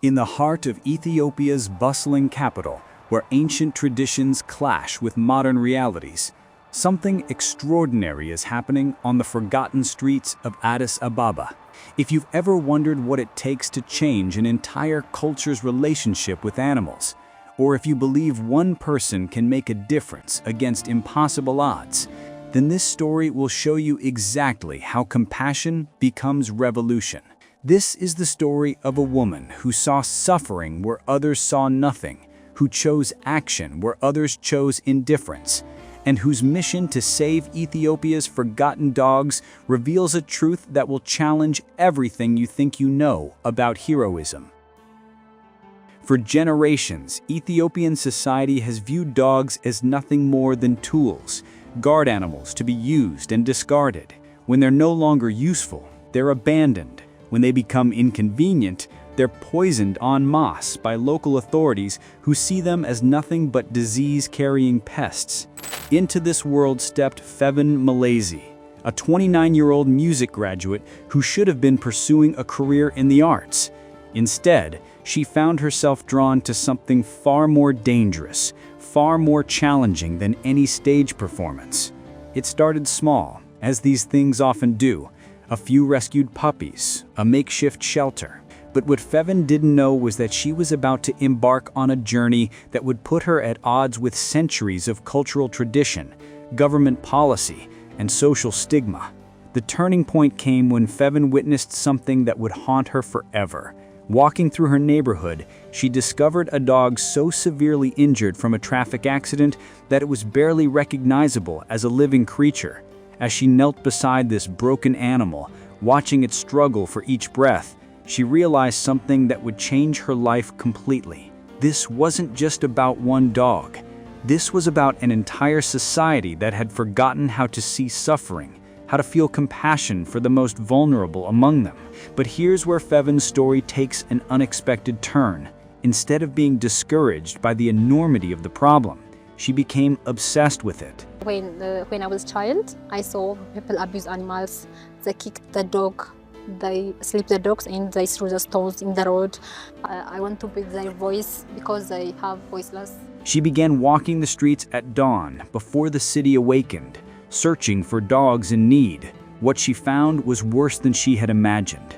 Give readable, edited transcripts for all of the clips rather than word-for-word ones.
In the heart of Ethiopia's bustling capital, where ancient traditions clash with modern realities, something extraordinary is happening on the forgotten streets of Addis Ababa. If you've ever wondered what it takes to change an entire culture's relationship with animals, or if you believe one person can make a difference against impossible odds, then this story will show you exactly how compassion becomes revolution. This is the story of a woman who saw suffering where others saw nothing, who chose action where others chose indifference, and whose mission to save Ethiopia's forgotten dogs reveals a truth that will challenge everything you think you know about heroism. For generations, Ethiopian society has viewed dogs as nothing more than tools, guard animals to be used and discarded. When they're no longer useful, they're abandoned. When they become inconvenient, they're poisoned en masse by local authorities who see them as nothing but disease-carrying pests. Into this world stepped Feven Melese, a 29-year-old music graduate who should have been pursuing a career in the arts. Instead, she found herself drawn to something far more dangerous, far more challenging than any stage performance. It started small, as these things often do. A few rescued puppies, a makeshift shelter. But what Feven didn't know was that she was about to embark on a journey that would put her at odds with centuries of cultural tradition, government policy, and social stigma. The turning point came when Feven witnessed something that would haunt her forever. Walking through her neighborhood, she discovered a dog so severely injured from a traffic accident that it was barely recognizable as a living creature. As she knelt beside this broken animal, watching it struggle for each breath, she realized something that would change her life completely. This wasn't just about one dog. This was about an entire society that had forgotten how to see suffering, how to feel compassion for the most vulnerable among them. But here's where Feven's story takes an unexpected turn. Instead of being discouraged by the enormity of the problem, she became obsessed with it. When I was a child, I saw people abuse animals. They kicked the dog, they sleep the dogs, and they threw the stones in the road. I want to be their voice because they have voiceless. She began walking the streets at dawn before the city awakened, searching for dogs in need. What she found was worse than she had imagined.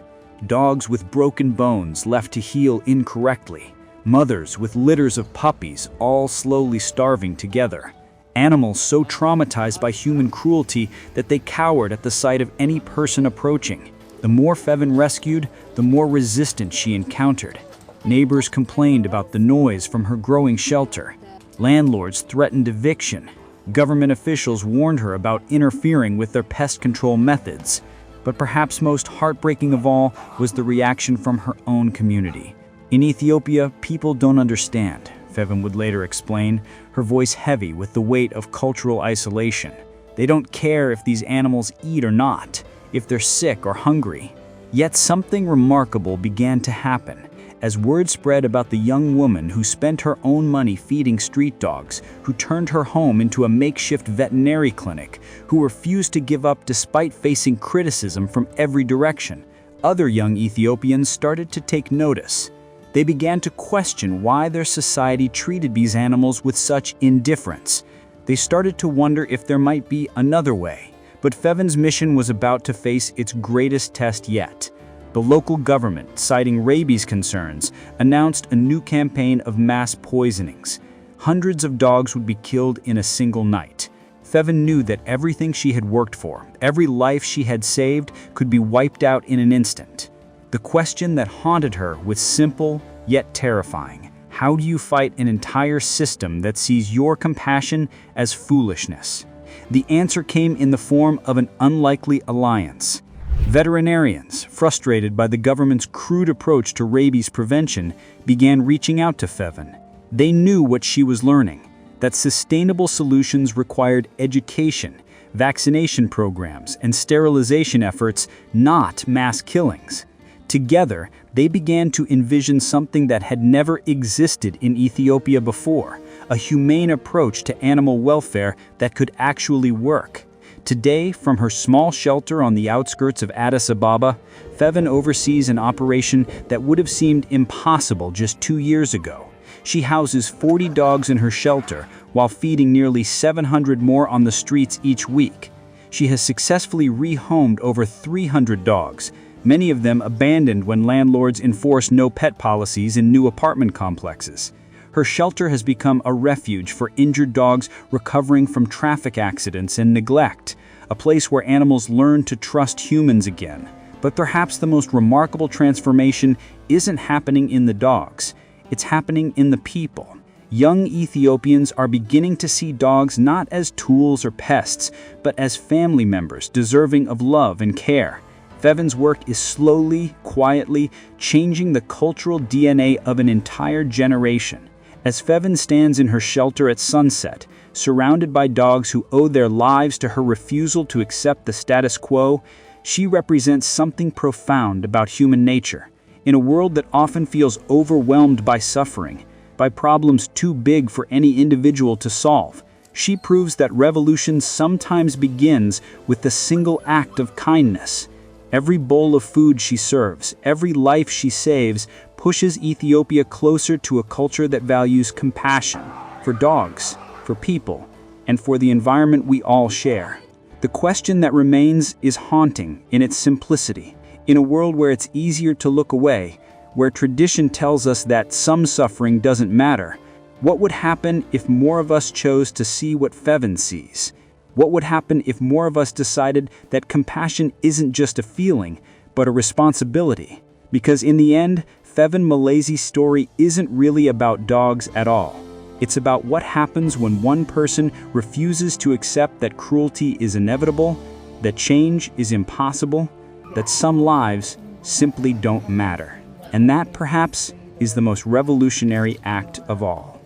Dogs with broken bones left to heal incorrectly. Mothers with litters of puppies all slowly starving together. Animals so traumatized by human cruelty that they cowered at the sight of any person approaching. The more Feven rescued, the more resistance she encountered. Neighbors complained about the noise from her growing shelter. Landlords threatened eviction. Government officials warned her about interfering with their pest control methods. But perhaps most heartbreaking of all was the reaction from her own community. In Ethiopia, people don't understand, Feven would later explain, her voice heavy with the weight of cultural isolation. They don't care if these animals eat or not, if they're sick or hungry. Yet something remarkable began to happen. As word spread about the young woman who spent her own money feeding street dogs, who turned her home into a makeshift veterinary clinic, who refused to give up despite facing criticism from every direction, other young Ethiopians started to take notice. They began to question why their society treated these animals with such indifference. They started to wonder if there might be another way. But Feven's mission was about to face its greatest test yet. The local government, citing rabies concerns, announced a new campaign of mass poisonings. Hundreds of dogs would be killed in a single night. Feven knew that everything she had worked for, every life she had saved, could be wiped out in an instant. The question that haunted her was simple, yet terrifying. How do you fight an entire system that sees your compassion as foolishness? The answer came in the form of an unlikely alliance. Veterinarians, frustrated by the government's crude approach to rabies prevention, began reaching out to Feven. They knew what she was learning, that sustainable solutions required education, vaccination programs, and sterilization efforts, not mass killings. Together, they began to envision something that had never existed in Ethiopia before, a humane approach to animal welfare that could actually work. Today, from her small shelter on the outskirts of Addis Ababa, Feven oversees an operation that would have seemed impossible just 2 years ago. She houses 40 dogs in her shelter while feeding nearly 700 more on the streets each week. She has successfully rehomed over 300 dogs, many of them abandoned when landlords enforce no-pet policies in new apartment complexes. Her shelter has become a refuge for injured dogs recovering from traffic accidents and neglect, a place where animals learn to trust humans again. But perhaps the most remarkable transformation isn't happening in the dogs, it's happening in the people. Young Ethiopians are beginning to see dogs not as tools or pests, but as family members deserving of love and care. Feven's work is slowly, quietly changing the cultural DNA of an entire generation. As Feven stands in her shelter at sunset, surrounded by dogs who owe their lives to her refusal to accept the status quo, she represents something profound about human nature. In a world that often feels overwhelmed by suffering, by problems too big for any individual to solve, she proves that revolution sometimes begins with the single act of kindness. Every bowl of food she serves, every life she saves, pushes Ethiopia closer to a culture that values compassion for dogs, for people, and for the environment we all share. The question that remains is haunting in its simplicity. In a world where it's easier to look away, where tradition tells us that some suffering doesn't matter, what would happen if more of us chose to see what Feven sees? What would happen if more of us decided that compassion isn't just a feeling, but a responsibility? Because in the end, Feven Melese's story isn't really about dogs at all. It's about what happens when one person refuses to accept that cruelty is inevitable, that change is impossible, that some lives simply don't matter. And that, perhaps, is the most revolutionary act of all.